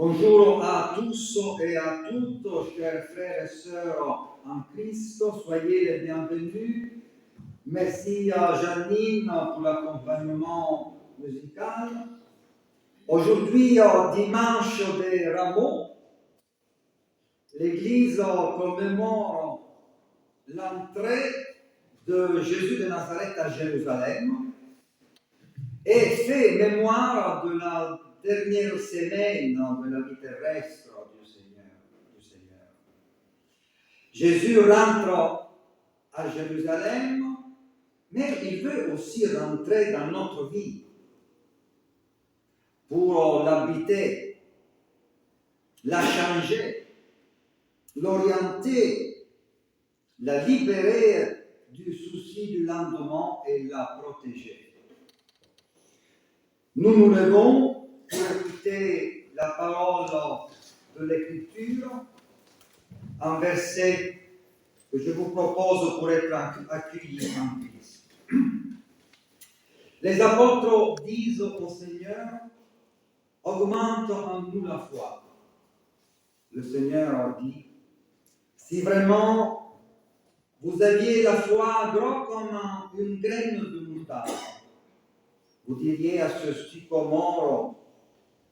Bonjour à tous et à toutes, chers frères et sœurs en Christ, soyez les bienvenus. Merci à Janine pour l'accompagnement musical. Aujourd'hui, dimanche des Rameaux, l'Église commémore l'entrée de Jésus de Nazareth à Jérusalem et fait mémoire de la dernière semaine de la vie terrestre du Seigneur. Jésus rentre à Jérusalem, mais il veut aussi rentrer dans notre vie pour l'habiter, la changer, l'orienter, la libérer du souci du lendemain et la protéger. Nous nous levons pour écouter la parole de l'Écriture, un verset que je vous propose pour être accueillis en Christ. Les apôtres disent au Seigneur, augmente en nous la foi. Le Seigneur dit, si vraiment vous aviez la foi gros comme une graine de moutarde, vous diriez à ce sycomore,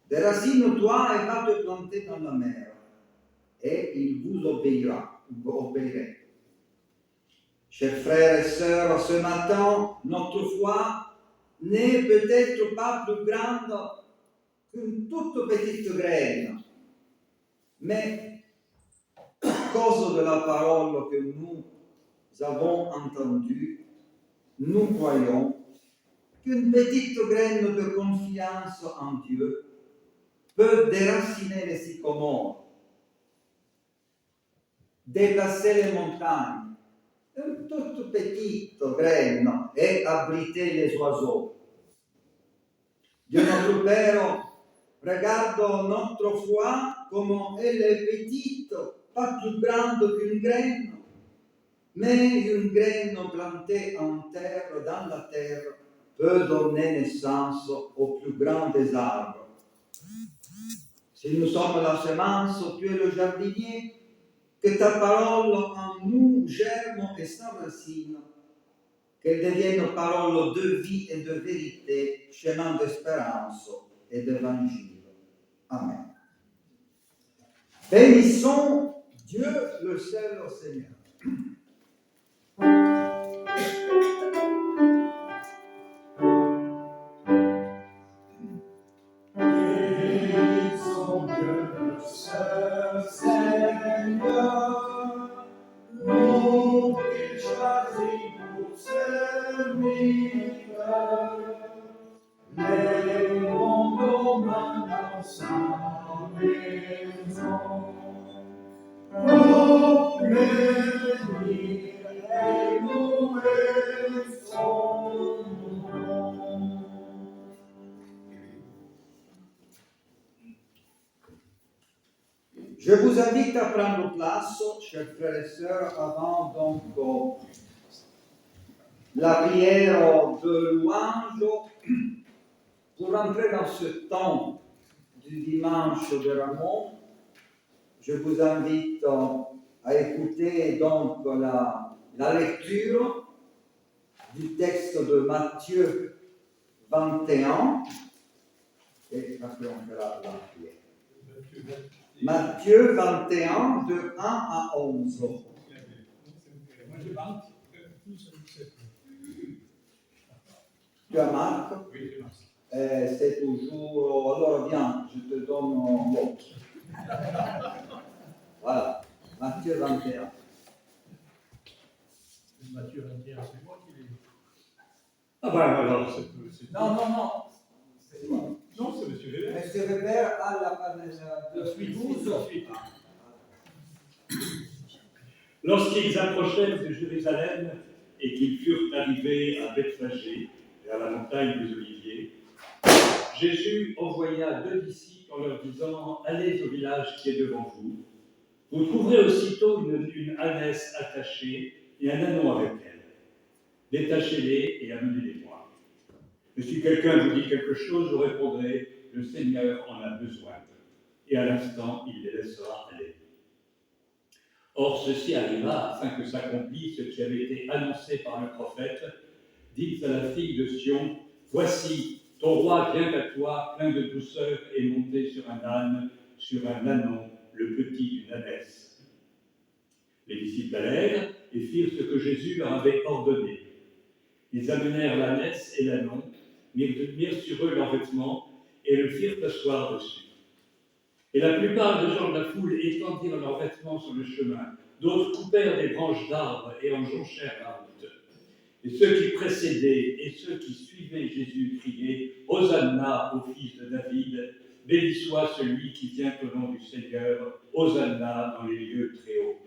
déracine-toi et va te planter dans la mer, et il vous obéirait. Chers frères et sœurs, ce matin, notre foi n'est peut-être pas plus grande qu'une toute petite graine, mais à cause de la parole que nous avons entendue, nous croyons qu'une petite graine de confiance en Dieu peut déraciner les sycomores, déplacer les montagnes, une toute petite graine et abriter les oiseaux. Dieu notre Père regarde notre foi comme elle est petite, pas plus grande qu'une graine, mais une graine plantée en terre, dans la terre, peut donner naissance au plus grand des arbres. Si nous sommes la semence, tu es le jardinier, que ta parole en nous germe et s'enracine, qu'elle devienne parole de vie et de vérité, chemin d'espérance et d'évangile. Amen. Bénissons Dieu le seul Seigneur. Bénissons Dieu le seul Seigneur, nous qu'il choisit pour serviteurs. Lèvons nos mains dans sa maison, pour bénir et louer son nom. Je vous invite à prendre place, chers frères et sœurs, avant donc la prière de louange, pour entrer dans ce temps du dimanche de Rameaux. Je vous invite à écouter donc la lecture du texte de Matthieu 21, et après on fera la prière. Matthieu 21, de 1 à 11. Tu as Marc? Oui, je pense. C'est toujours... Alors viens, je te donne l'autre. Voilà, Matthieu 21. Matthieu 21, c'est moi qui l'ai. Ah ben alors, c'est. Non. C'est toi. Non, c'est M. Weber. Monsieur Weber a la de 12. Lorsqu'ils approchèrent de Jérusalem et qu'ils furent arrivés à Bethphagée, vers la montagne des Oliviers, Jésus envoya 2 disciples en leur disant « Allez au village qui est devant vous. Vous trouverez aussitôt une ânesse attachée et un ânon avec elle. Détachez-les et amenez-les-moi. Et si quelqu'un vous dit quelque chose, vous répondrez « Le Seigneur en a besoin. » et à l'instant, il les laissera aller. Or, ceci arriva afin que s'accomplisse ce qui avait été annoncé par le prophète. Dites à la fille de Sion, voici, ton roi vient à toi, plein de douceur et monté sur un âne, sur un ânon, le petit d'une ânesse. Les disciples allèrent et firent ce que Jésus leur avait ordonné. Ils amenèrent l'ânesse et l'ânon, mirent sur eux leurs vêtements et le firent asseoir dessus. Et la plupart des gens de la foule étendirent leurs vêtements sur le chemin. D'autres coupèrent des branches d'arbres et en jonchèrent la route. Et ceux qui précédaient et ceux qui suivaient Jésus criaient « Hosanna au fils de David, béni soit celui qui vient au nom du Seigneur, Hosanna dans les lieux très hauts. »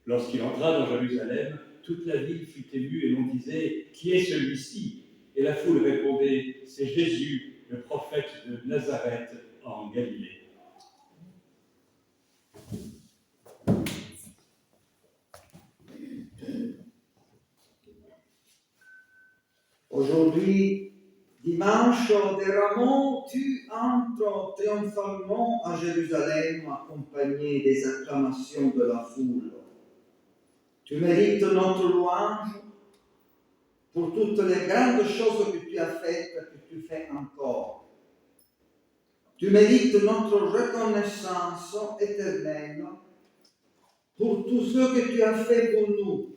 Lorsqu'il entra dans Jérusalem, toute la ville fut émue et l'on disait « Qui est celui-ci » Et la foule répondait « C'est Jésus, le prophète de Nazareth en Galilée. » Aujourd'hui, dimanche des Rameaux, tu entres triomphalement à Jérusalem accompagné des acclamations de la foule. Tu mérites notre louange pour toutes les grandes choses que tu as faites et que tu fais encore. Tu mérites notre reconnaissance éternelle pour tout ce que tu as fait pour nous.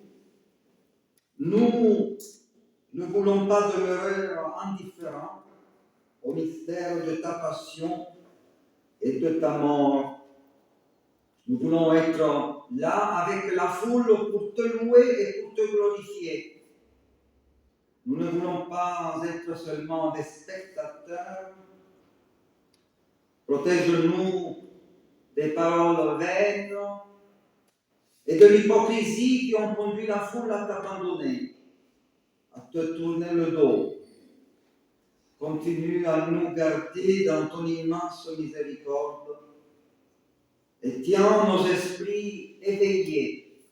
Nous ne voulons pas demeurer indifférents au mystère de ta passion et de ta mort. Nous voulons être là avec la foule pour te louer et pour te glorifier. Nous ne voulons pas être seulement des spectateurs. Protège-nous des paroles vaines et de l'hypocrisie qui ont conduit la foule à t'abandonner, à te tourner le dos. Continue à nous garder dans ton immense miséricorde et tiens nos esprits éveillés,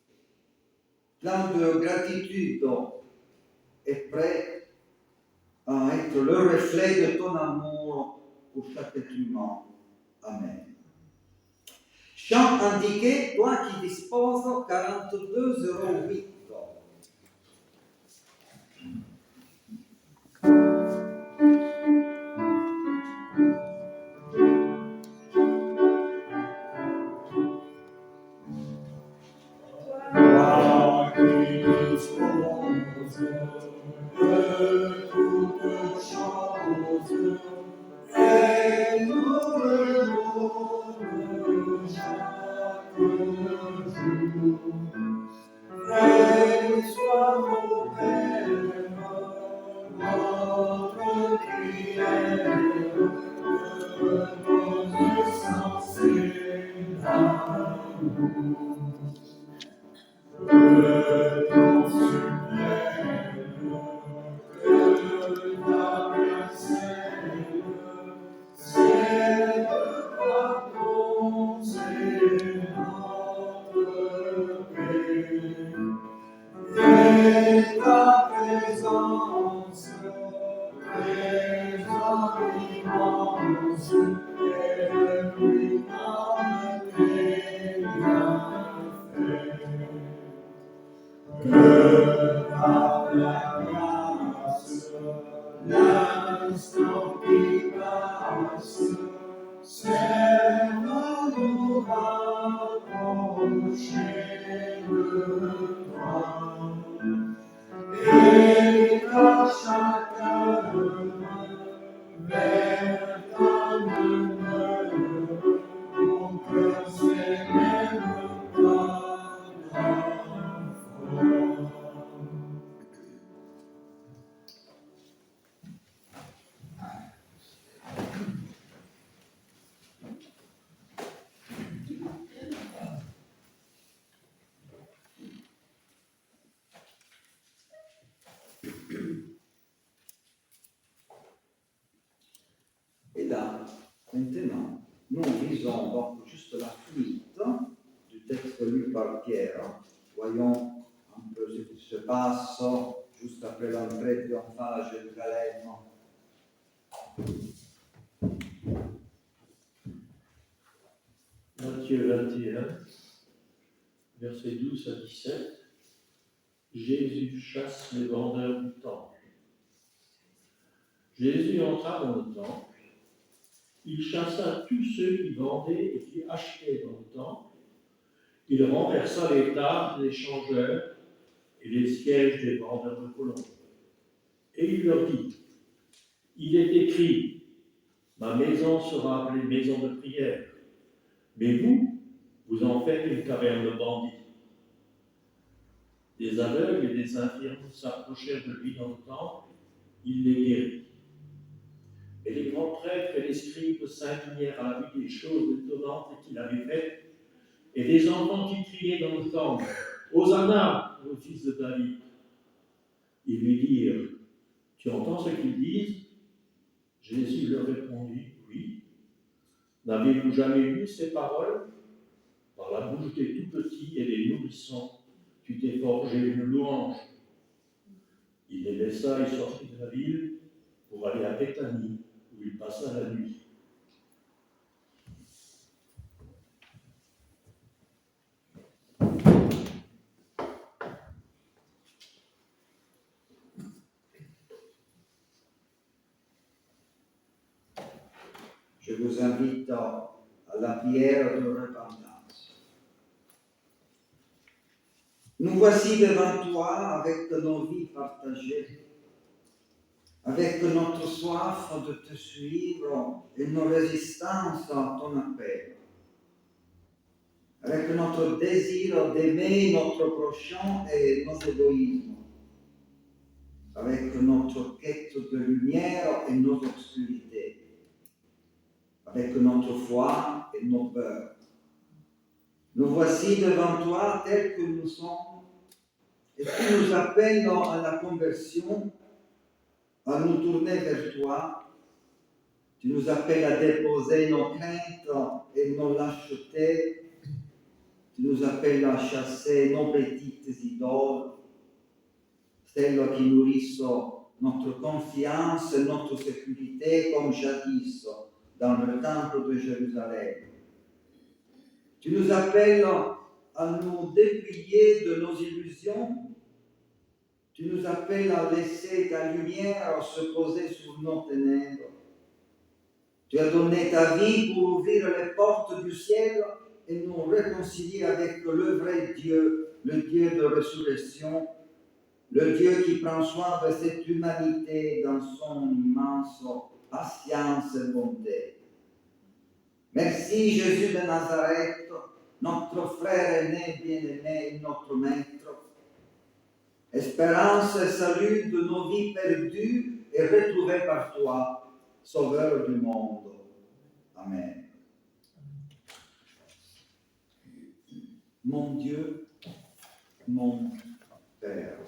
pleins de gratitude et prêts à être le reflet de ton amour pour chaque être humain. Amen. Chant indiqué, toi qui disposes 42,08. Et là, maintenant, nous lisons donc juste la suite du texte lu par Pierre. Voyons un peu ce qui se passe juste après l'entrée triomphale à Jérusalem. Matthieu 21, versets 12 à 17. Jésus chasse les vendeurs du temple. Jésus entra dans le temple. Il chassa tous ceux qui vendaient et qui achetaient dans le temple. Il renversa les tables des changeurs et les sièges des vendeurs de colombes. Et il leur dit, il est écrit, ma maison sera appelée maison de prière, mais vous, vous en faites une caverne de bandits. Des aveugles et des infirmes s'approchèrent de lui dans le temple, il les guérit. Et les grands prêtres et les scribes s'indignèrent à la vue des choses étonnantes qu'il avait faites, et des enfants qui criaient dans le temple, Hosanna au fils de David. Ils lui dirent, tu entends ce qu'ils disent? Jésus leur répondit, oui. N'avez-vous jamais lu ces paroles? Par la bouche des tout petits et des nourrissons, tu t'es forgé une louange. Il les laissa et sortit de la ville pour aller à Béthanie, où il passa la nuit. Je vous invite à la prière de repentance. Nous voici devant toi avec nos vies partagées, avec notre soif de te suivre et nos résistances à ton appel, avec notre désir d'aimer notre prochain et nos égoïsmes, avec notre quête de lumière et nos obscurités, avec notre foi et nos peurs. Nous voici devant toi tels que nous sommes, et tu nous appelles à la conversion, à nous tourner vers toi. Tu nous appelles à déposer nos craintes et nos lâchetés. Tu nous appelles à chasser nos petites idoles, celles qui nourrissent notre confiance et notre sécurité comme jadis dans le temple de Jérusalem. Tu nous appelles à nous dépouiller de nos illusions. Tu nous appelles à laisser ta lumière se poser sur nos ténèbres. Tu as donné ta vie pour ouvrir les portes du ciel et nous réconcilier avec le vrai Dieu, le Dieu de résurrection, le Dieu qui prend soin de cette humanité dans son immense patience et bonté. Merci Jésus de Nazareth, notre frère aîné, bien-aimé, notre maître. Espérance et salut de nos vies perdues et retrouvées par toi, Sauveur du monde. Amen. Mon Dieu, mon Père.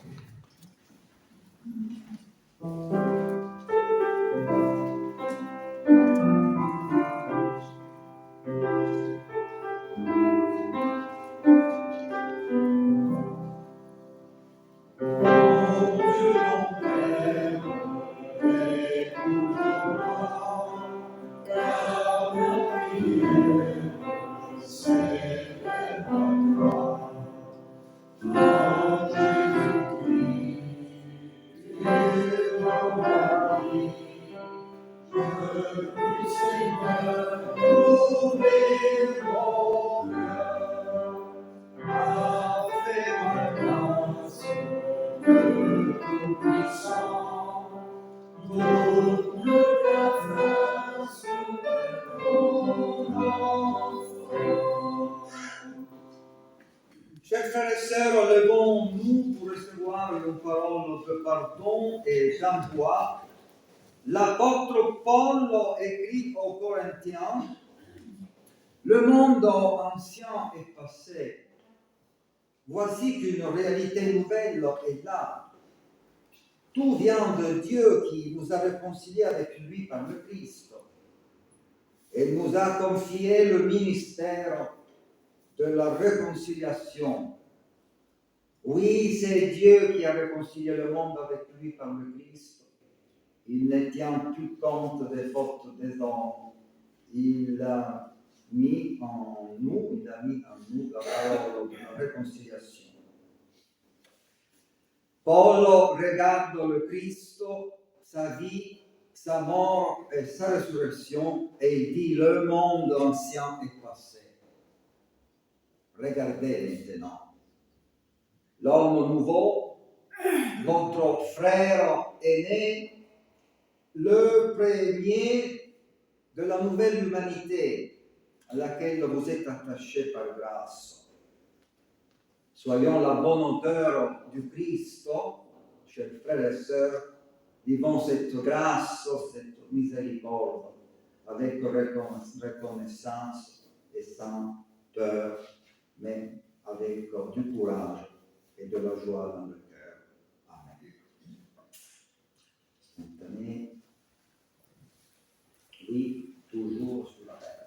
Chers frères et sœurs, levons-nous pour recevoir une parole de pardon et d'emploi. L'apôtre Paul écrit aux Corinthiens, le monde ancien est passé. Voici qu'une réalité nouvelle est là. Tout vient de Dieu qui nous a réconciliés avec lui par le Christ. Et nous a confié le ministère de la réconciliation. Oui, c'est Dieu qui a réconcilié le monde avec lui par le Christ. Il ne tient plus compte des fautes des hommes. Il mis en nous, il a mis en nous la parole de la réconciliation. Paul regarde le Christ, sa vie, sa mort et sa résurrection, et il dit, le monde ancien est passé. Regardez maintenant. L'homme nouveau, votre frère aîné, le premier de la nouvelle humanité à laquelle vous êtes attachés par grâce. Soyons la bonne hauteur du Christ, chers frères et sœurs, vivons cette grâce, cette miséricorde avec reconnaissance et sans peur, mais avec du courage et de la joie dans le cœur. Amen. Spontané. Oui, toujours sur la terre.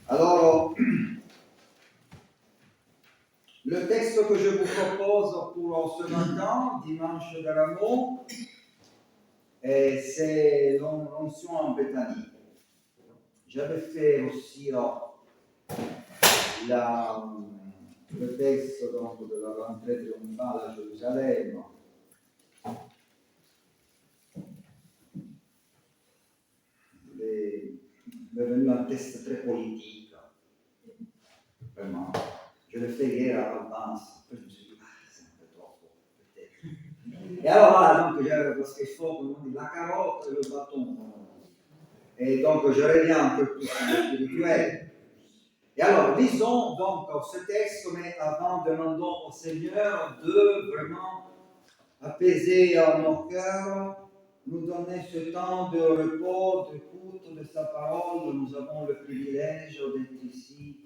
Alors, le texte que je vous propose pour ce matin, dimanche de Rameau, c'est l'onction en Béthanie. J'avais fait aussi le texte donc, de la rentrée triomphale à Jérusalem. Il est venu un texte très politique, vraiment. Je l'ai fait hier à l'avance, après je me suis dit, c'est un peu trop, peut-être. Et alors voilà, donc, parce qu'il faut, comme on dit, la carotte et le bâton. Et donc je reviens un peu plus sur le spirituel. Et alors, lisons donc ce texte, mais avant, demandons au Seigneur de vraiment apaiser nos cœurs, nous donner ce temps de repos, d'écoute de sa parole. Nous avons le privilège d'être ici,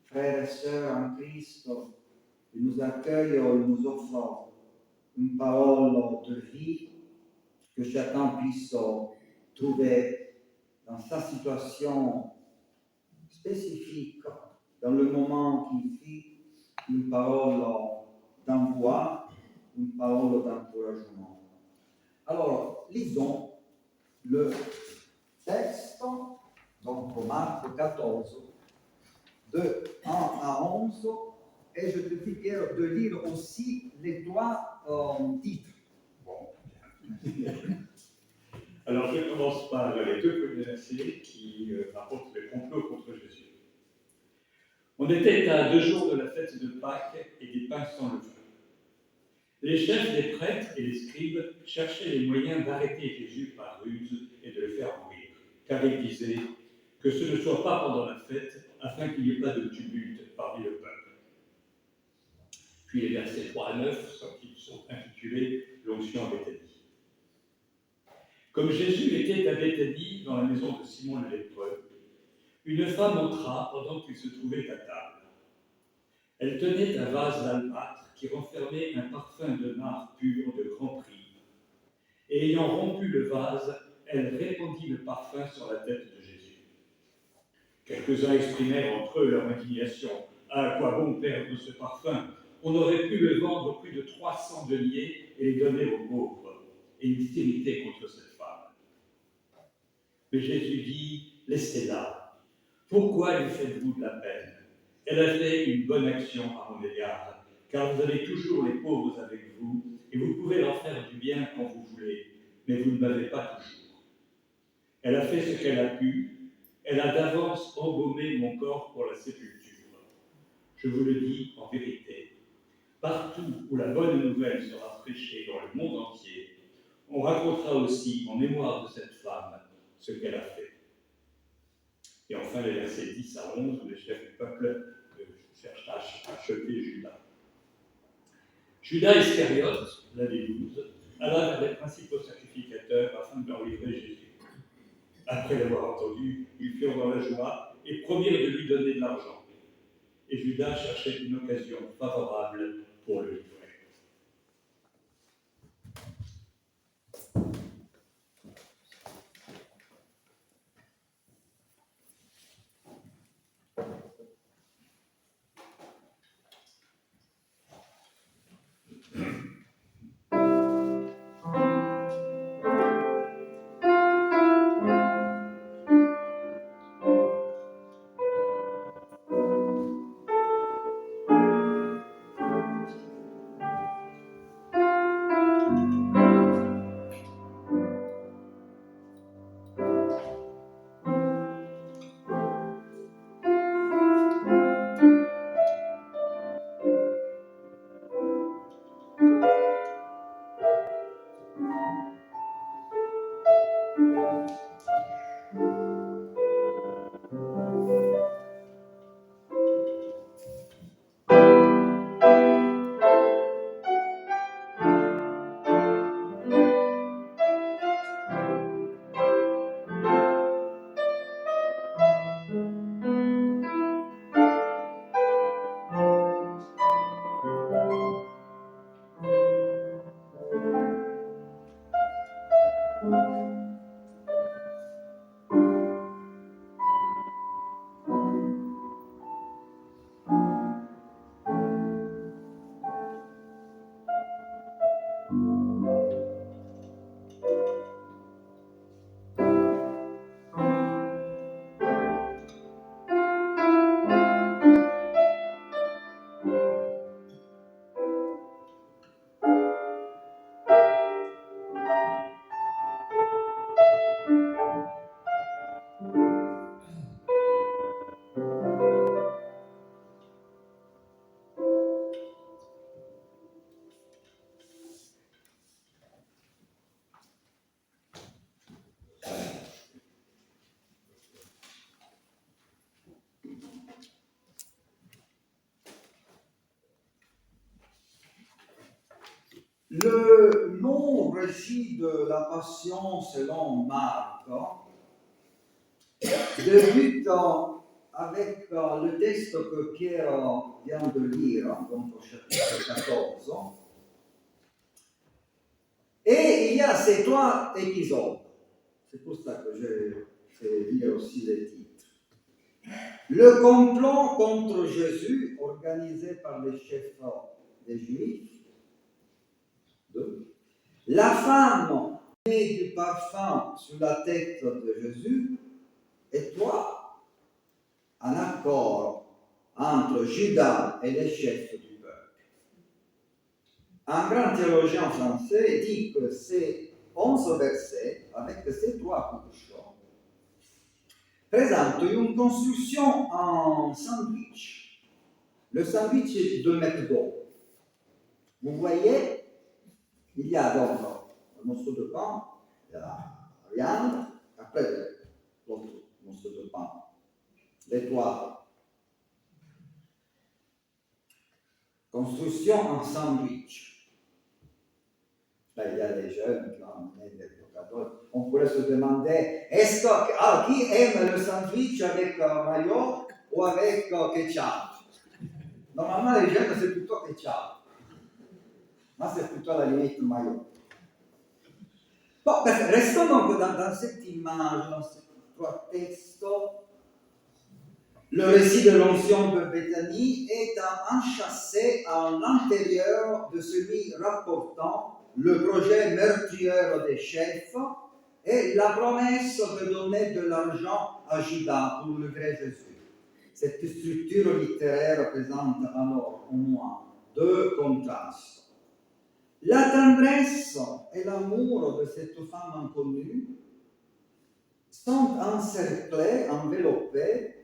frères et sœurs en Christ. Il nous accueille, il nous offre une parole de vie, que chacun puisse trouver dans sa situation spécifique, dans le moment qu'il vit, une parole d'envoi, une parole d'encouragement. Alors, lisons le texte, donc Marc 14, de 1 à 11, et je te dis de lire aussi les trois titres. Bon. Alors, je commence par les deux premiers versets qui rapportent le complot contre Jésus. On était à 2 jours de la fête de Pâques et des pains sans levain. Les chefs des prêtres et les scribes cherchaient les moyens d'arrêter Jésus par ruse et de le faire mourir, car ils disaient que ce ne soit pas pendant la fête, afin qu'il n'y ait pas de tumulte parmi le peuple. Puis les versets 3 à 9 sont intitulés « L'onction à Béthanie ». Comme Jésus était à Béthanie, dans la maison de Simon le lépreux, une femme entra pendant qu'il se trouvait à table. Elle tenait un vase d'albâtre qui renfermait un parfum de nard pur de grand prix. Et ayant rompu le vase, elle répandit le parfum sur la tête de Jésus. Quelques-uns exprimèrent entre eux leur indignation. À quoi bon perdre ce parfum? On aurait pu le vendre plus de 300 deniers et les donner aux pauvres. Et ils s'irritaient contre cette femme. Mais Jésus dit, laissez-la. Pourquoi lui faites-vous de la peine? Elle a fait une bonne action à mon égard, car vous avez toujours les pauvres avec vous, et vous pouvez leur faire du bien quand vous voulez, mais vous ne m'avez pas toujours. Elle a fait ce qu'elle a pu, elle a d'avance embaumé mon corps pour la sépulture. Je vous le dis en vérité, partout où la bonne nouvelle sera prêchée dans le monde entier, on racontera aussi en mémoire de cette femme ce qu'elle a fait. Et enfin, les versets 10 à 11, où les chefs du peuple cherche à acheter Judas. Judas Iscariote, l'un des 12, alla vers les principaux sacrificateurs afin de leur livrer Jésus. Après l'avoir entendu, ils furent dans la joie et promirent de lui donner de l'argent. Et Judas cherchait une occasion favorable pour le livrer. Le long récit de la Passion selon Marc débute avec le texte que Pierre vient de lire, donc au chapitre 14. Et il y a ces trois épisodes. C'est pour ça que je fais lire aussi les titres. Le complot contre Jésus organisé par les chefs des Juifs. 2. La femme met du parfum sur la tête de Jésus. Et 3. Un accord entre Judas et les chefs du peuple. Un grand théologien français dit que ces 11 versets, avec ces trois couches, présentent une construction en sandwich. Le sandwich de McDo. Vous voyez, il y a donc un morceau de pain, il y a la viande, après l'autre morceau de pain, les trois. Construction en sandwich. Là, il y a les jeunes qui ont amené des cadeaux. On pourrait se demander, est-ce que qui aime le sandwich avec mayo ou avec ketchup? Normalement, les jeunes, c'est plutôt ketchup. Moi, c'est plutôt à la limite mayo. Bon, restons donc dans cette image, dans ces trois textes. Le récit de l'onction de Béthanie est enchâssé à l'intérieur de celui rapportant le projet meurtrier des chefs et la promesse de donner de l'argent à Judas pour livrer Jésus. Cette structure littéraire présente alors au moins deux contrastes. La tendresse et l'amour de cette femme inconnue sont encerclés, enveloppés,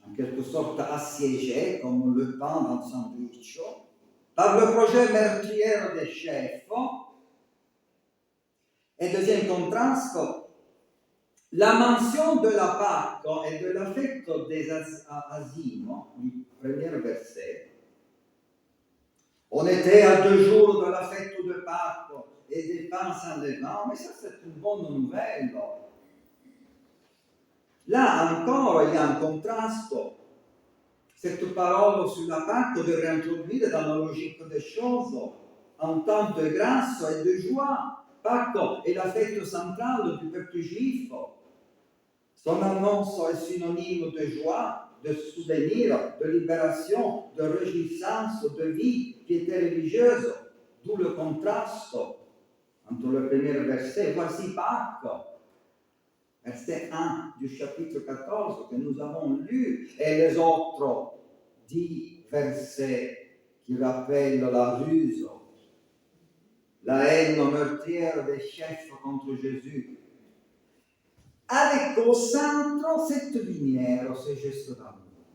en quelque sorte assiégés, comme le pain dans un sandwich, par le projet meurtrier des chefs. Et deuxième contraste, La mention de la Pâque et de la fête des Asimes, du premier verset, on était à 2 jours de la fête de Pâques et des pains sans levain, mais ça c'est une bonne nouvelle. Là encore, il y a un contraste. Cette parole sur la Pâque de réintroduire dans la logique des choses en temps de grâce et de joie. Pâques est la fête centrale du peuple juif. Son annonce est synonyme de joie, de souvenir, de libération, de réjouissance, de vie, piété religieuse, d'où le contraste entre le premier verset, voici Pâques, verset 1 du chapitre 14 que nous avons lu, et les autres 10 versets qui rappellent la ruse, la haine meurtrière des chefs contre Jésus, avec au centre cette lumière, ce geste d'amour.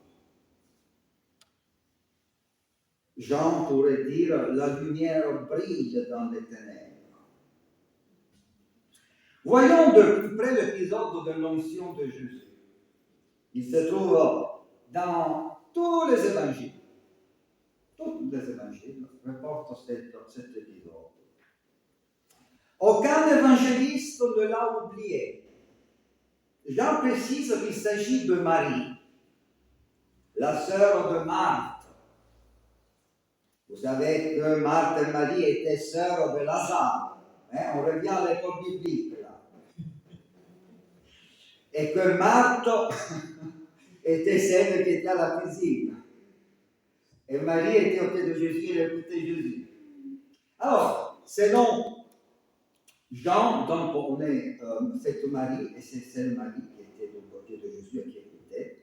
Jean pourrait dire la lumière brille dans les ténèbres. Voyons de plus près l'épisode de l'onction de Jésus. Il se trouve dans tous les évangiles. Tous les évangiles reportent cet épisode. Aucun évangéliste ne l'a oublié. Jean précise qu'il s'agit de Marie, la sœur de Marthe. Vous savez que Marthe et Marie étaient sœurs de Lazare. On revient à l'école biblique là. Et que Marthe était celle qui était à la cuisine. Et Marie était au pied de Jésus et elle écoutait Jésus. Alors, selon Jean, donc on est cette Marie, et c'est celle Marie qui était du côté de Jésus et qui écoutait.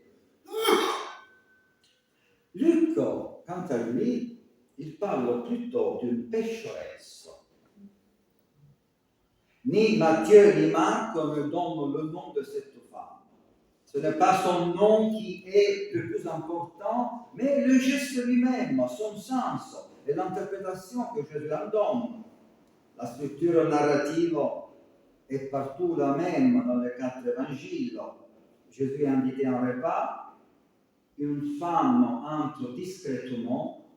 Luc, quant à lui, il parle plutôt d'une pécheresse. Ni Matthieu ni Marc ne donnent le nom de cette femme. Ce n'est pas son nom qui est le plus important, mais le geste lui-même, son sens et l'interprétation que Jésus en donne. La structure narrative est partout la même dans les 4 évangiles. Jésus est invité à un repas, une femme entre discrètement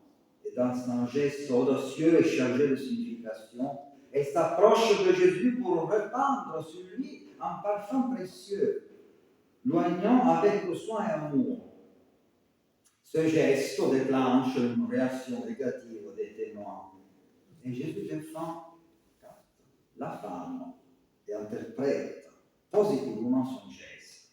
et dans un geste audacieux et chargé de signification, et s'approche de Jésus pour répandre sur lui un parfum précieux, loignant avec le soin et amour. Ce geste déclenche une réaction négative des témoins. Et Jésus défend la femme et interprète positivement son geste.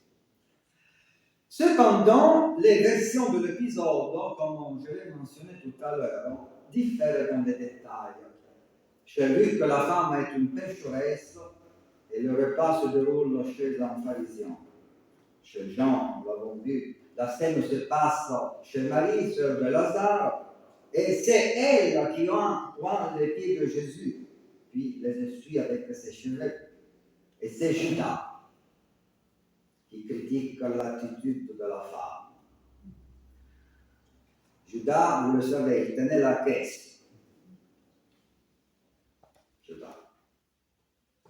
Cependant, les versions de l'épisode, comme je l'ai mentionné tout à l'heure, diffèrent dans des détails. Chez Luc, la femme est une pécheresse et le repas se déroule chez un pharisien. Chez Jean, nous l'avons vu, la scène se passe chez Marie, sœur de Lazare, et c'est elle qui oint les pieds de Jésus, puis les essuie avec ses cheveux. Et c'est Judas qui critique l'attitude de la femme. Judas, vous le savez, il tenait la caisse. Judas.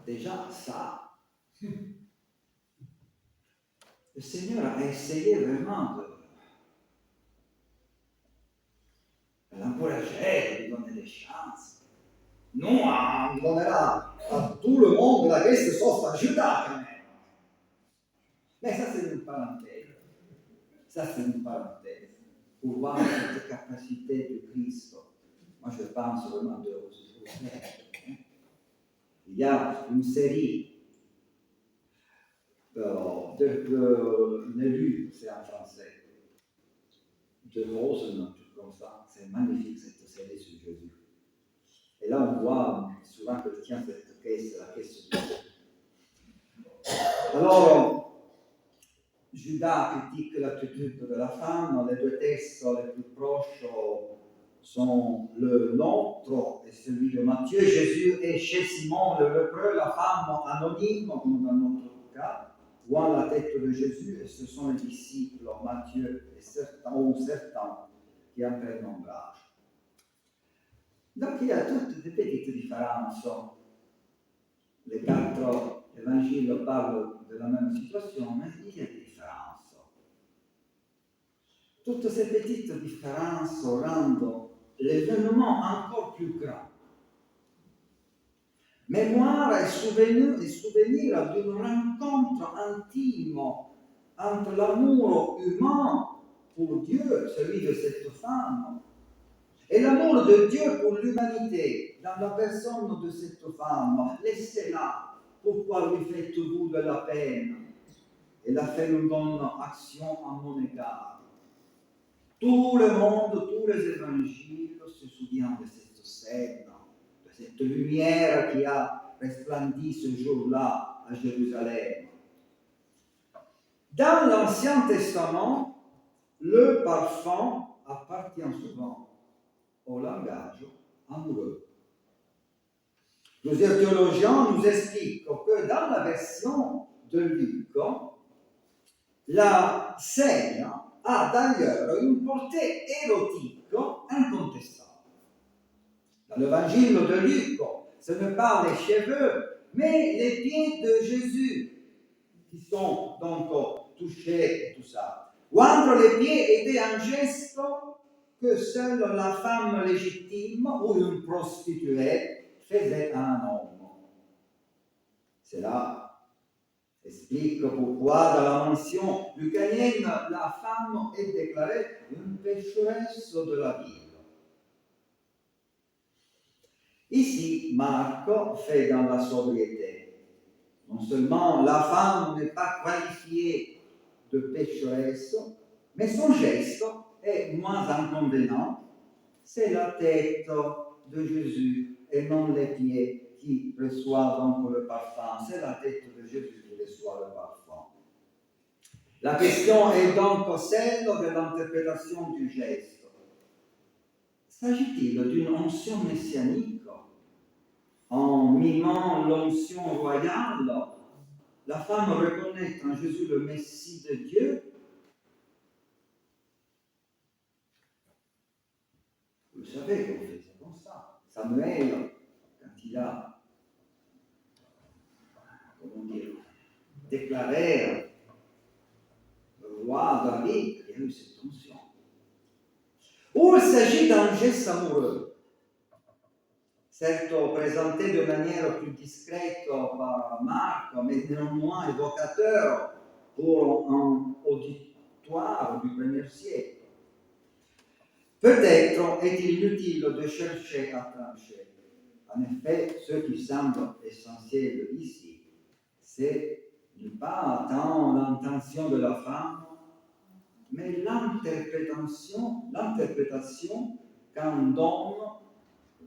Déjà, ça, le Seigneur a essayé vraiment de l'encourager, de lui donner des chances. Non, on donnera à tout le monde la caisse sauf à Judas quand même. Mais ça, c'est une parenthèse. Ça, c'est une parenthèse. Pour voir cette capacité de Christ. Moi, je pense vraiment de il y a une série de L'élu, c'est en français, de Rosen, un truc comme ça. C'est magnifique cette série sur Jésus. Et là, on voit souvent que tient cette caisse, la caisse de Dieu. Alors, Judas critique l'attitude de la femme. Les 2 textes les plus proches sont le nôtre et celui de Matthieu. Jésus est chez Simon le lépreux, la femme anonyme, comme dans notre cas, voit la tête de Jésus, et ce sont les disciples, Matthieu et certains qui en prennent ombrage. Donc il y a toutes des petites différences. Les 4 évangiles parlent de la même situation, mais il y a des différences. Toutes ces petites différences rendent l'événement encore plus grand. Mémoire et souvenir d'une rencontre intime entre l'amour humain pour Dieu, celui de cette femme, et l'amour de Dieu pour l'humanité, dans la personne de cette femme. Laissez-la, pourquoi lui faites-vous de la peine? Elle a fait une bonne action à mon égard. Tout le monde, tous les évangiles se souviennent de cette scène, de cette lumière qui a resplendi ce jour-là à Jérusalem. Dans l'Ancien Testament, le parfum appartient souvent au langage amoureux. Plusieurs théologiens nous expliquent que dans la version de Luc, la scène a d'ailleurs une portée érotique incontestable. Dans l'évangile de Luc, ce n'est pas les cheveux, mais les pieds de Jésus qui sont donc touchés et tout ça. Oindre les pieds était un geste que seule la femme légitime ou une prostituée faisait à un homme. Cela explique pourquoi dans la mention lucanienne, la femme est déclarée une pécheresse de la ville. Ici, Marc fait dans la sobriété. Non seulement la femme n'est pas qualifiée de pécheresse, mais son geste est moins inconvénient. C'est la tête de Jésus et non les pieds qui reçoivent donc le parfum. C'est la tête de Jésus qui reçoit le parfum. La question est donc celle de l'interprétation du geste. S'agit-il d'une onction messianique en mimant l'onction royale? La femme reconnaît en Jésus le Messie de Dieu. Vous savez qu'on fait ça comme ça. Samuel, quand il a, déclaré le roi David, il y a eu cette onction. Ou il s'agit d'un geste amoureux, certes présenté de manière plus discrète par Marc, mais néanmoins évocateur pour un auditoire du premier siècle. Peut-être est-il inutile de chercher à trancher. En effet, ce qui semble essentiel ici, c'est ne pas tant l'intention de la femme, mais l'interprétation qu'en donne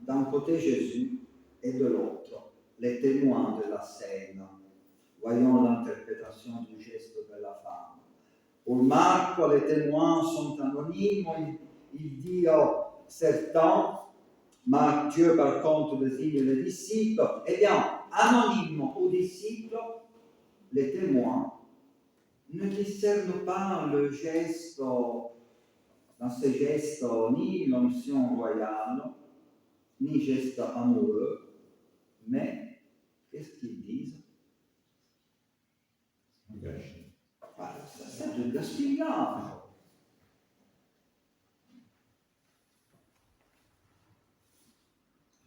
d'un côté Jésus et de l'autre les témoins de la scène. Voyons l'interprétation du geste de la femme. Pour Marc, les témoins sont anonymes. Il dit certains, Matthieu par contre désigne les disciples. Eh bien, anonymes aux disciples, les témoins ne discernent pas le geste, dans ces gestes, ni l'onction royale, ni geste amoureux, mais qu'est-ce qu'ils disent? Voilà, ça c'est du gaspillage.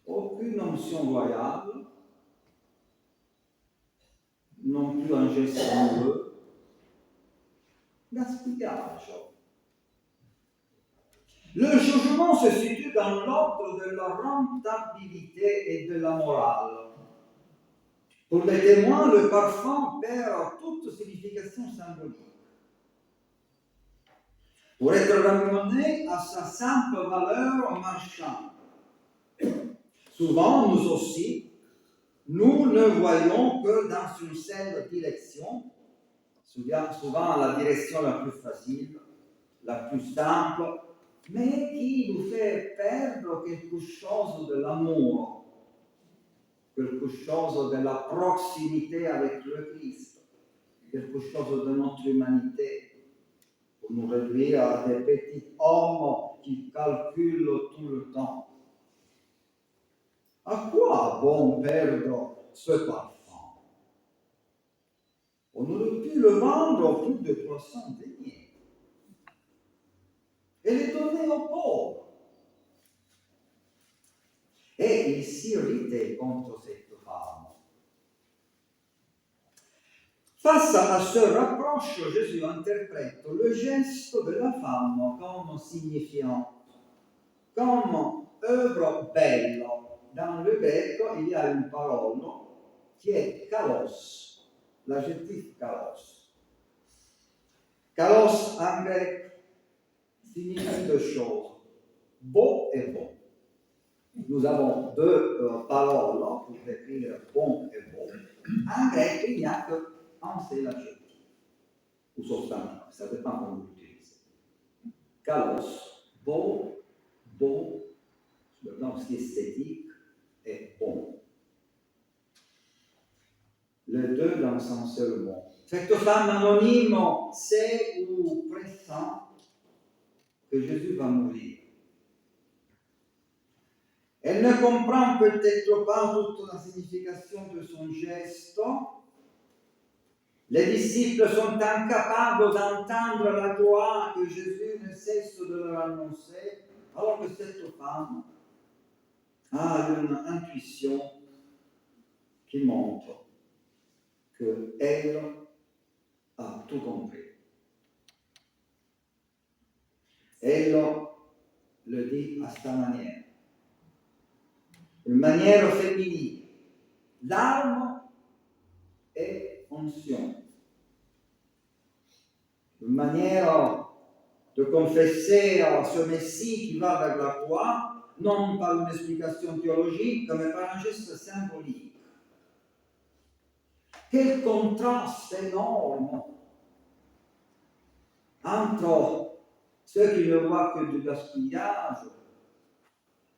Aucune onction royale, non plus un geste amoureux, gaspillage. Le jugement se situe dans l'ordre de la rentabilité et de la morale. Pour les témoins, le parfum perd toute signification symbolique. Pour être ramené à sa simple valeur marchande. Souvent, nous aussi, nous ne voyons que dans une seule direction, souvent la direction la plus facile, la plus simple, mais qui nous fait perdre quelque chose de l'amour, quelque chose de la proximité avec le Christ, quelque chose de notre humanité, pour nous réduire à des petits hommes qui calculent tout le temps. À quoi bon perdre ce parfum? On aurait pu le vendre au plus de 300 deniers et les donner aux pauvres. Et il s'irritait contre cette femme. Face à ce rapproche, Jésus interprète le geste de la femme comme signifiant, comme œuvre belle. Dans le grec, il y a une parole qui est kalos, l'adjectif kalos. Kalos en grec signifie deux choses, beau et bon. Nous avons deux paroles pour décrire bon et beau. En grec, il n'y a qu'un seul adjectif, ou substantif, ça dépend comment vous l'utilisez. Kalos, beau, bon, sur le plan esthétique, et bon. Les deux dans un seul mot. Cette femme anonyme sait ou pressent que Jésus va mourir. Elle ne comprend peut-être pas toute la signification de son geste. Les disciples sont incapables d'entendre la gloire que Jésus ne cesse de leur annoncer, alors que cette femme a une intuition qui montre qu'elle a tout compris. Elle le dit à sa manière. Une manière féminine. Larmes et onction. Une manière de confesser à ce Messie qui va vers la croix, non par une explication théologique, mais par un geste symbolique. Quel contraste énorme entre ceux qui ne voient que du gaspillage,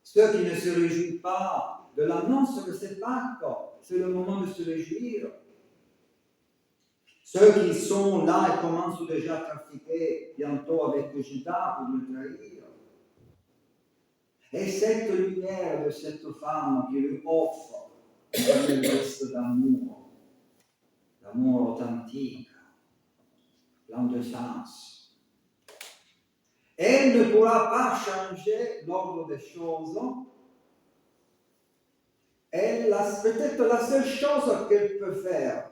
ceux qui ne se réjouissent pas de l'annonce de cette Pâques, c'est le moment de se réjouir. Ceux qui sont là et commencent déjà à trafiquer bientôt avec le Judas pour le trahir. Et cette lumière de cette femme qui lui offre un geste d'amour, l'amour authentique, plein de sens. Elle ne pourra pas changer l'ordre des choses. Peut-être la seule chose qu'elle peut faire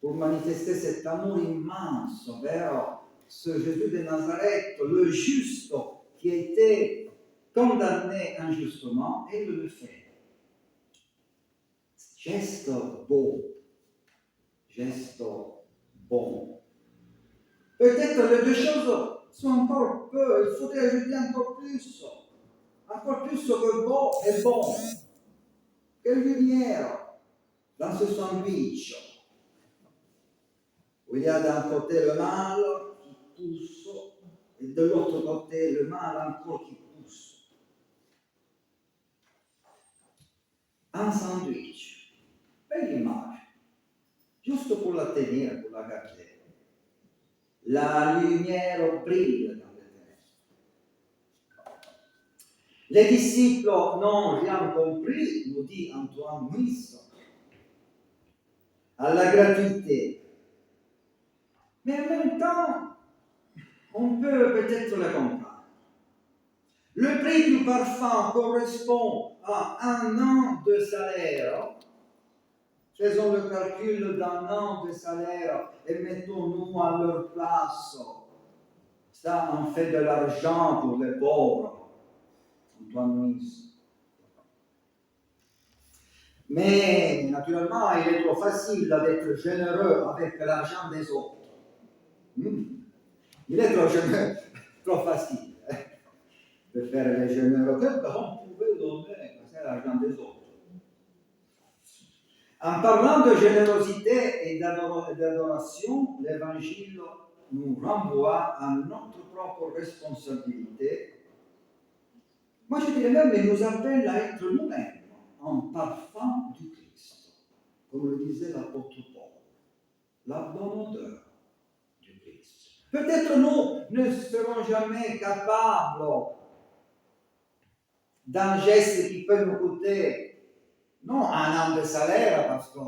pour manifester cet amour immense vers ce Jésus de Nazareth, le juste qui a été condamné injustement, elle le fait. Geste beau, geste bon. Peut-être les deux choses sont encore peu, il faudrait ajouter encore plus que beau et bon. Quelle lumière dans ce sandwich où il y a d'un côté le mal qui pousse et de l'autre côté le mal encore qui pousse. Un sandwich, belle image, juste pour la tenir, pour la garder. La lumière brille dans les ténèbres. Les disciples n'ont rien compris, nous dit Antoine Nuis, à la gratuité. Mais en même temps, on peut peut-être le comprendre. Le prix du parfum correspond à un an de salaire. Faisons le calcul d'un an de salaire et mettons-nous à leur place. Ça en fait de l'argent pour les pauvres. Antoine Nuis. Mais naturellement, il est trop facile d'être généreux avec l'argent des autres. Il est trop généreux, trop facile de faire les généreux. Qu'est-ce qu'on pouvait donner? C'est l'argent des autres. En parlant de générosité et d'adoration, l'Évangile nous renvoie à notre propre responsabilité. Moi, je dirais même, il nous appelle à être nous-mêmes en parfum du Christ, comme le disait l'apôtre Paul, la bonne odeur du Christ. Peut-être nous ne serons jamais capables d'un geste qui peut nous coûter, non un an de salaire, parce que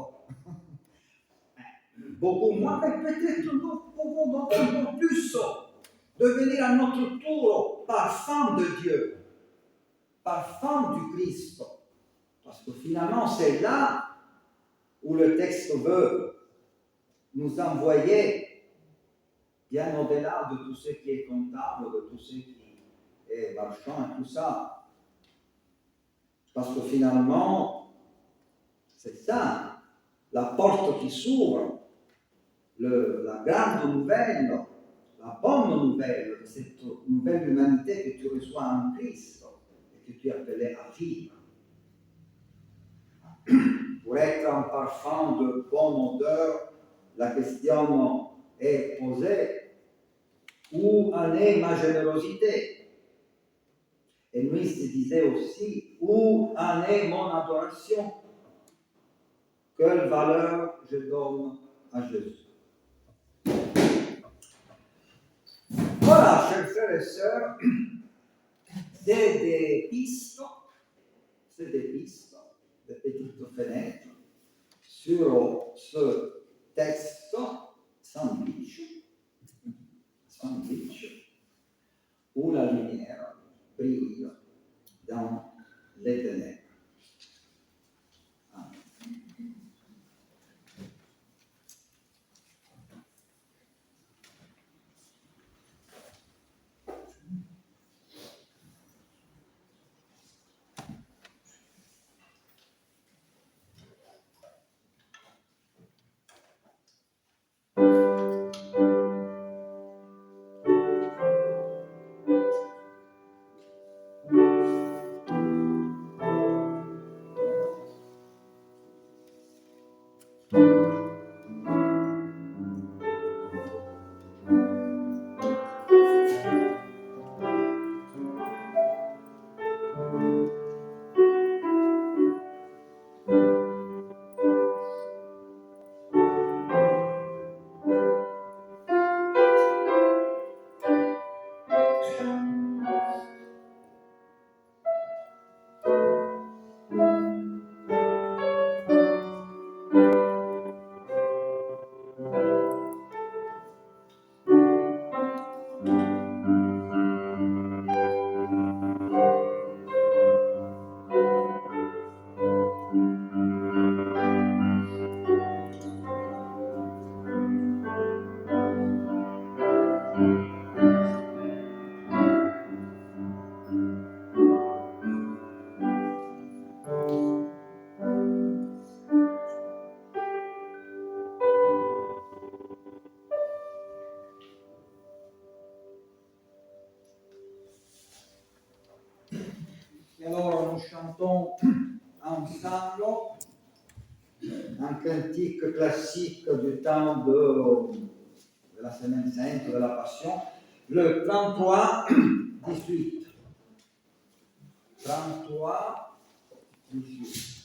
beaucoup moins, mais peut-être nous pouvons donc un peu plus devenir à notre tour parfum de Dieu, parfum du Christ. Parce que finalement, c'est là où le texte veut nous envoyer bien au-delà de tout ce qui est comptable, de tout ce qui est marchand et tout ça. Parce que finalement, c'est ça, la porte qui s'ouvre, la grande nouvelle, la bonne nouvelle de cette nouvelle humanité que tu reçois en Christ et que tu es appelé à vivre. Pour être un parfum de bonne odeur, la question est posée, où en est ma générosité? Et lui se disait aussi, où en est mon adoration? Quelle valeur je donne à Jésus? Voilà, chers frères et sœurs, c'est des pistes, des petites fenêtres sur ce texte sandwich, où la lumière brille dans les ténèbres. Et alors nous chantons ensemble un cantique classique du temps de la Semaine Sainte, de la Passion, le 33, 18. 33, 18.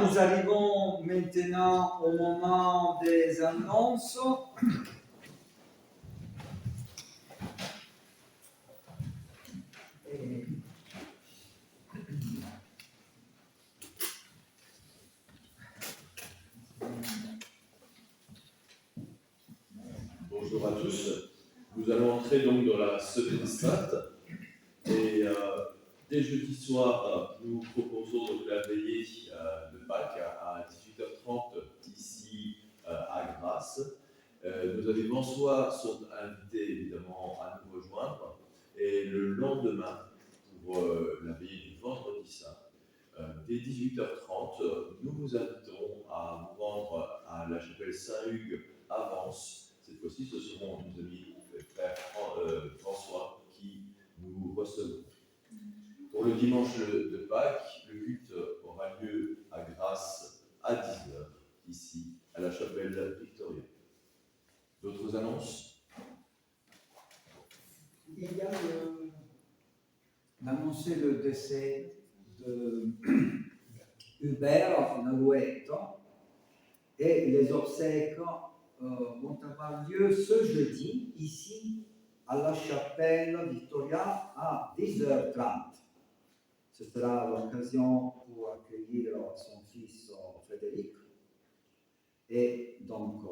nous arrivons maintenant au moment des annonces. Bonjour à tous. Nous allons entrer donc dans la semaine sainte et dès jeudi soir, nous proposons donc la veillée de Pâques à 18h30 ici à Grasse. Nos arrivants sont invités évidemment à nous rejoindre et le lendemain pour la veillée du vendredi saint, dès 18h30, nous vous invitons à vous rendre à la chapelle Saint-Hugues à Vence. Cette fois-ci, ce seront nos amis frère François qui nous recevront. Pour le dimanche de Pâques, le culte aura lieu à Grasse à 10h, ici, à la chapelle Victoria. D'autres annonces? Il y a d'annoncer le décès de Hubert Nalouette et les obsèques vont avoir lieu ce jeudi, ici, à la chapelle Victoria à 10h30. Ce sera l'occasion pour accueillir son fils Frédéric et donc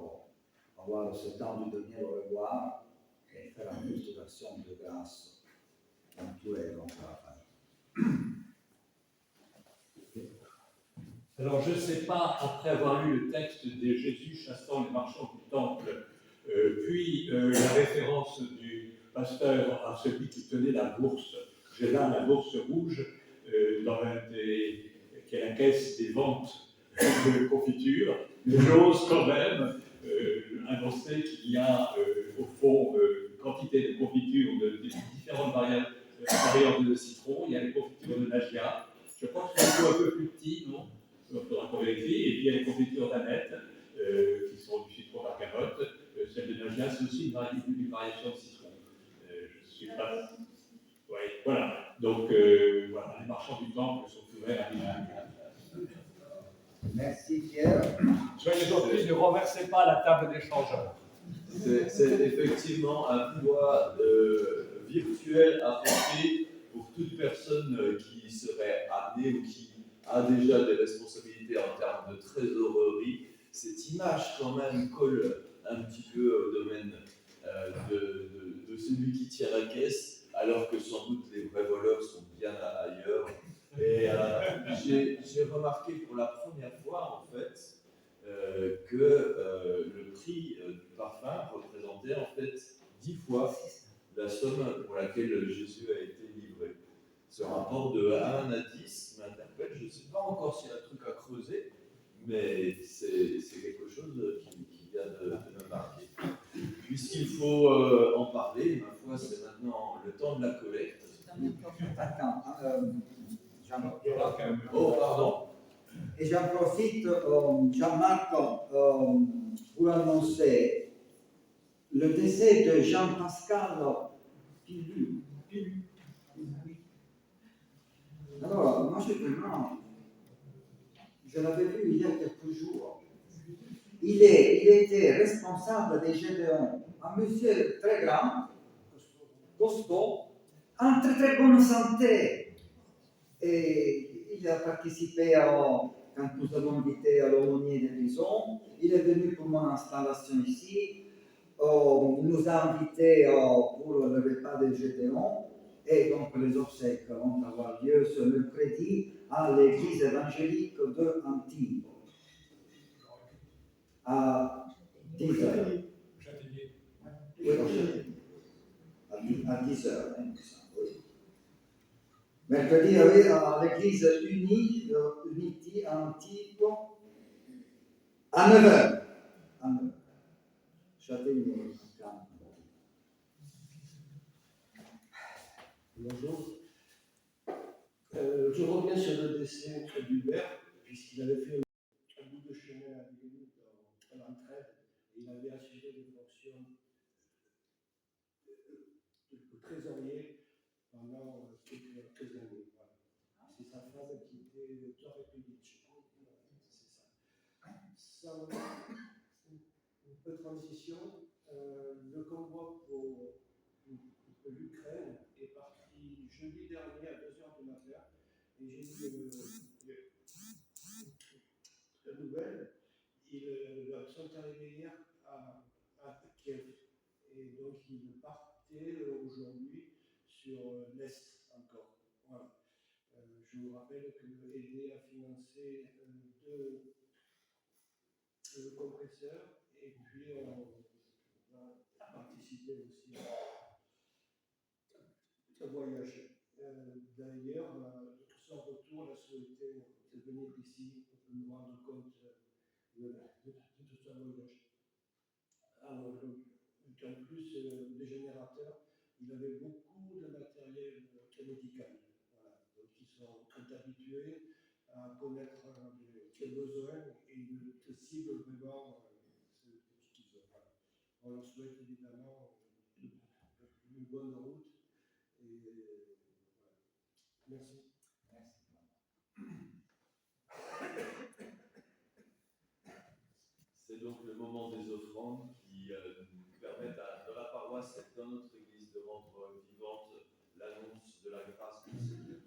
avoir ce temps de donner au revoir et faire un culte d'action de grâce dans tous les donc à la fin. Alors, je ne sais pas, après avoir lu le texte de Jésus chassant les marchands du temple, puis la référence du pasteur à celui qui tenait la bourse, j'ai là la bourse rouge, qui est la caisse des ventes de confiture, j'ose quand même annoncer qu'il y a au fond quantité de confitures de différentes variantes de citron. Il y a les confitures de Nagia, je crois que c'est un peu plus petit, non? Il faudra qu'on vérifie. Et puis il y a les confitures d'Annette, qui sont du citron à la carotte. Celle de Nagia, c'est aussi une variation de citron. Je ne suis pas. Oui, voilà. Donc, voilà, les marchands du temple sont ouverts à l'hiver. Merci Pierre. Soyez gentils, ne renversez pas la table d'échangeur. C'est effectivement un pouvoir virtuel à porter pour toute personne qui serait amenée ou qui a déjà des responsabilités en termes de trésorerie. Cette image quand même colle un petit peu au domaine de celui qui tient la caisse, alors que sans doute les vrais voleurs sont bien ailleurs. Et j'ai remarqué pour la première fois en fait que le prix du parfum représentait en fait 10 fois la somme pour laquelle Jésus a été livré. Ce rapport de 1 à 10 m'interpelle. Je ne sais pas encore s'il y a un truc à creuser, mais c'est quelque chose qui vient de me marquer. Puisqu'il faut en parler, ma foi, c'est maintenant le temps de la collecte. Attends, Oh, pardon. et j'en profite, Jean-Marc, pour annoncer le décès de Jean-Pascal Pilu. Alors, moi, je l'avais vu il y a quelques jours. Il était responsable des Gédéons, un monsieur très grand, costaud, en très très bonne santé. Et il a participé quand nous avons invité à l'aumônier des maisons. Il est venu pour mon installation ici. Il nous a invités pour le repas des Gédéons. Et donc les obsèques vont avoir lieu ce mercredi à l'église évangélique de Antibes. À 10h. Oui, à 10h. Hein, oui. Mercredi, oui, à l'église Unity à Antibes à 9h. À 9h. Châtaignier. Bonjour. Je reviens sur le décès d'Hubert, puisqu'il avait fait un bout de chemin avec nous dans l'entraide. Il avait assuré des fonctions de trésorier pendant quelques années. Voilà. C'est sa femme qui était Torre Pilic. sans une peu de transition, le convoi pour l'Ukraine est parti jeudi dernier à 2h du matin et j'ai eu la nouvelle. Ils sont arrivés hier à Kiev et donc ils partaient aujourd'hui sur l'Est encore. Voilà. Je vous rappelle que l'AID a financé deux compresseurs et puis on a participé aussi au voyage. D'ailleurs, son retour a souhaité venir ici pour nous rendre compte de tout son voyage. Alors, en plus, les générateurs, il avait beaucoup de matériel médical. Voilà. Donc, ils sont très habitués à connaître les besoins et ils te ciblent vraiment ce qu'ils ont. Voilà. On leur souhaite évidemment une bonne route. Et voilà. Merci. C'est donc le moment des offrandes qui nous permettent dans la paroisse et dans notre Église de rendre vivante l'annonce de la grâce du Seigneur.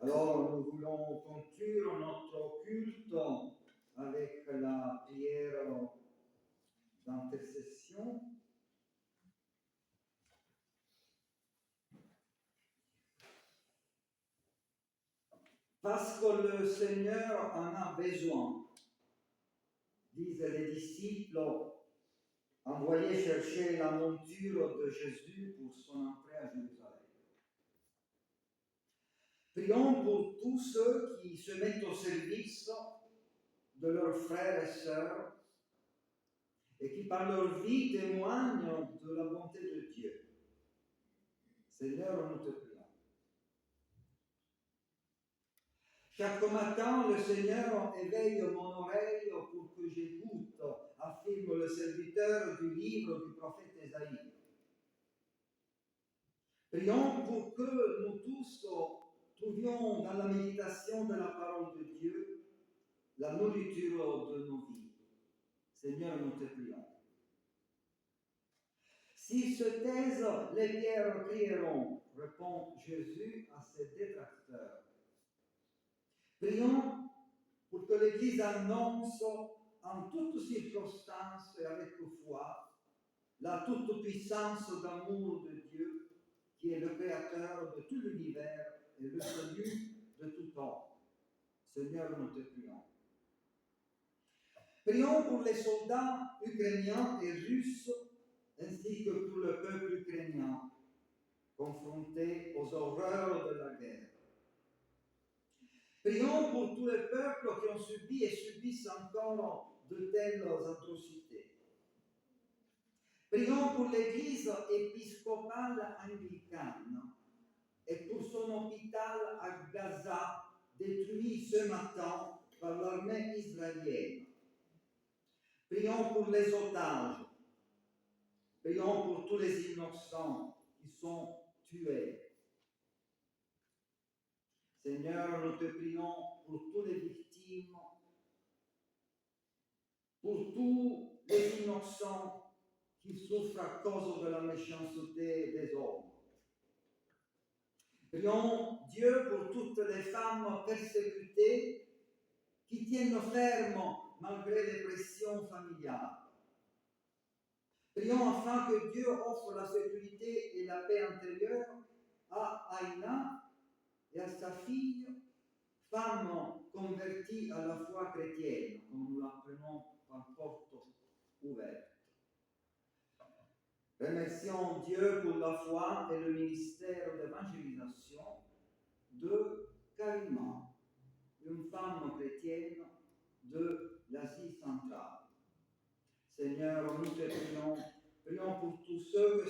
Alors, nous voulons conclure notre culte avec la prière d'intercession. Parce que le Seigneur en a besoin, disent les disciples, envoyés chercher la monture de Jésus pour son entrée à Jérusalem. Prions pour tous ceux qui se mettent au service de leurs frères et sœurs et qui par leur vie témoignent de la bonté de Dieu. Seigneur, nous te prions. Chaque matin, le Seigneur éveille mon oreille pour que j'écoute, affirme le serviteur du livre du prophète Ésaïe. Prions pour que nous tous trouvions dans la méditation de la parole de Dieu la nourriture de nos vies. Seigneur, nous te prions. Si se taisent, les pierres crieront, répond Jésus à ses détracteurs. Prions pour que l'Église annonce en toutes circonstances et avec foi la toute-puissance d'amour de Dieu qui est le créateur de tout l'univers et le salut de tout homme. Seigneur, nous te prions. Prions pour les soldats ukrainiens et russes ainsi que pour le peuple ukrainien confronté aux horreurs de la guerre. Prions pour tous les peuples qui ont subi et subissent encore de telles atrocités. Prions pour l'Église épiscopale anglicane et pour son hôpital à Gaza, détruit ce matin par l'armée israélienne. Prions pour les otages. Prions pour tous les innocents qui sont tués. Seigneur, nous te prions pour toutes les victimes, pour tous les innocents qui souffrent à cause de la méchanceté des hommes. Prions Dieu pour toutes les femmes persécutées qui tiennent ferme malgré les pressions familiales. Prions afin que Dieu offre la sécurité et la paix intérieure à Aïna et à sa fille, femme convertie à la foi chrétienne, comme nous l'apprenons par porte ouverte. Remercions Dieu pour la foi et le ministère d'évangélisation de Karima, une femme chrétienne de l'Asie centrale. Seigneur, nous te prions pour tous ceux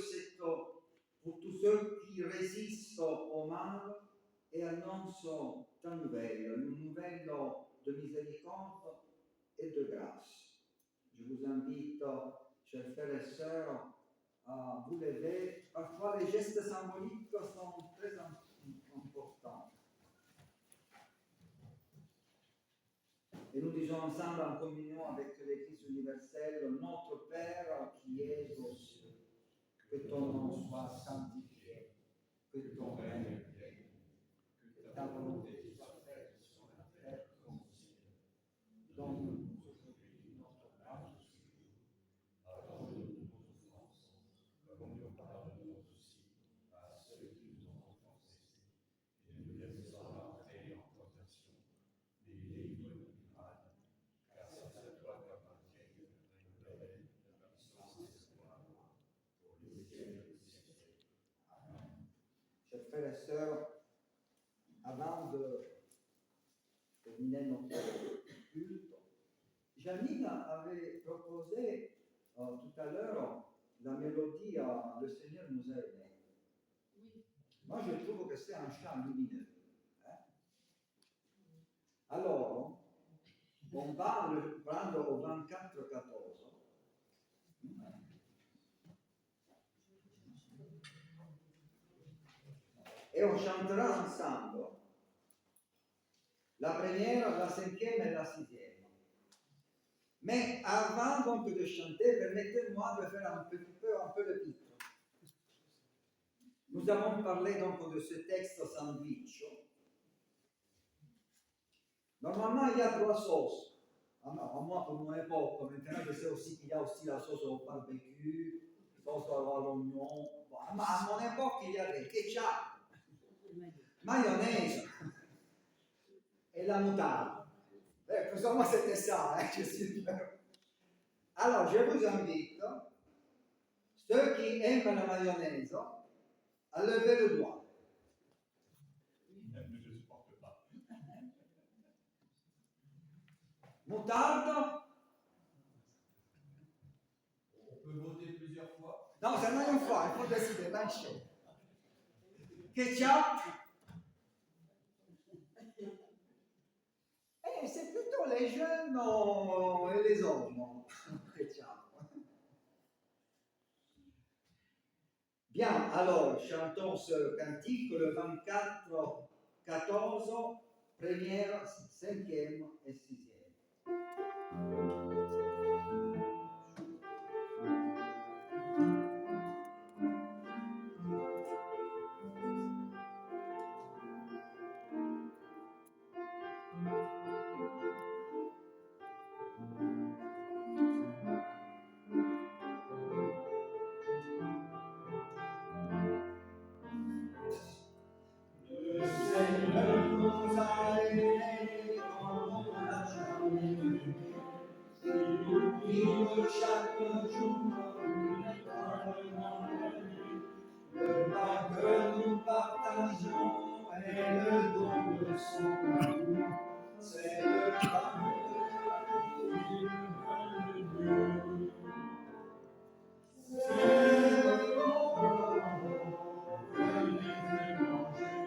qui résistent au mal et annoncent ta nouvelle, une nouvelle de miséricorde et de grâce. Je vous invite, chers frères et sœurs, à vous lever. Parfois, les gestes symboliques sont très importants. Et nous disons ensemble en communion avec l'Église universelle, Notre Père qui es aux cieux, que ton nom soit sanctifié, que ton règne vienne, que ta volonté soit faite sur la terre comme au ciel. Donne-nous aujourd'hui notre pain de ce jour. Pardonne-nous nos offenses, comme nous pardonnons aussi à ceux qui nous ont offensés. Et ne nous laisse pas entrer en tentation, mais délivre-nous du mal, car c'est à toi qu'appartiennent le règne, la puissance et le pouvoir, pour les siècles des siècles. Amen. Chers frères et sœurs, avant de terminer notre culte, Janine avait proposé tout à l'heure la mélodie Le Seigneur nous a aimés. Oui. Moi, je trouve que c'est un chant lumineux. Hein? Alors, on va le prendre au 24-14. Et on chantera ensemble la première, la cinquième et la sixième. Mais avant donc de chanter, permettez-moi de faire un peu le titre. Nous avons parlé donc de ce texte sandwich. Normalement, il y a 3 sauces. À moi, pour mon époque, maintenant, je sais aussi qu'il y a aussi la sauce au barbecue, sauce à l'oignon. Bon, à mon époque, il y avait ketchup, mayonnaise et la moutarde. Plus ou moins, c'était ça, je suis sûr. Alors, je vous invite, ceux qui aiment la mayonnaise, à lever le doigt. Même je ne supporte pas. Moutarde. On peut voter plusieurs fois. Non, seulement une fois, il faut décider, mancher. Ketchup. C'est plutôt les jeunes et les hommes. Ketchup. Bien, alors, chantons ce cantique, le 24-14, première, cinquième et sixième. Le Seigneur nous a aimés quand on n'a jamais vu. Il nous guide chaque jour une étoile dans la nuit. Le pain que nous partageons est le don de son amour. C'est le pain de la vie de Dieu. C'est le bon venez manger.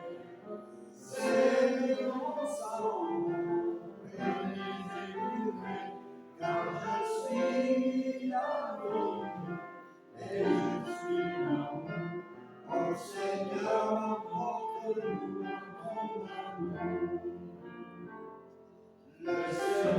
C'est mon sang, venez écouter, car je suis la vie et je suis l'amour. Oh Seigneur, emporte-nous en ton amour. Le Seigneur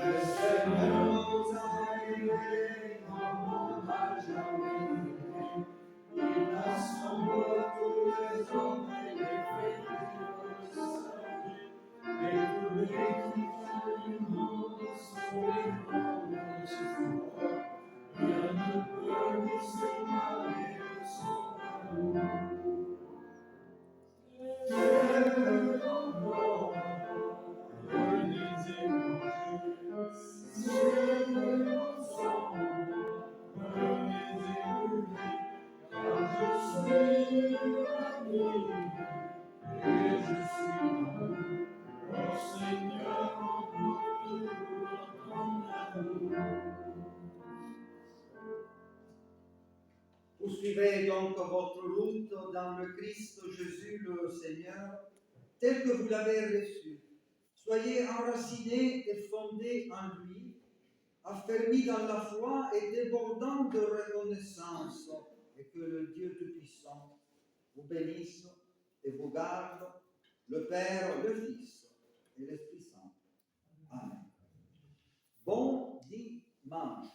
Le Seigneur nous a élevés comme on n'a jamais vu. Il assemble tous les hommes et les fait vivre sa vie. Et tous les qui du monde sont les grands de son roi. Rien ne peut nous séparer de son amour. C'est l'endroit de les écouter. C'est l'ensemble de les écouter. Car je suis ami et je suis amour. Oh Seigneur, emporte-nous dans ton amour. Poursuivez donc votre route dans le Christ Jésus le Seigneur, tel que vous l'avez reçu. Soyez enracinés et fondés en lui, affermis dans la foi et débordants de reconnaissance, et que le Dieu Tout-Puissant vous bénisse et vous garde, le Père, le Fils et l'Esprit Saint. Amen. Bon dimanche.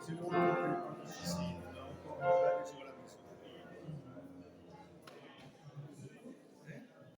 C'est bon.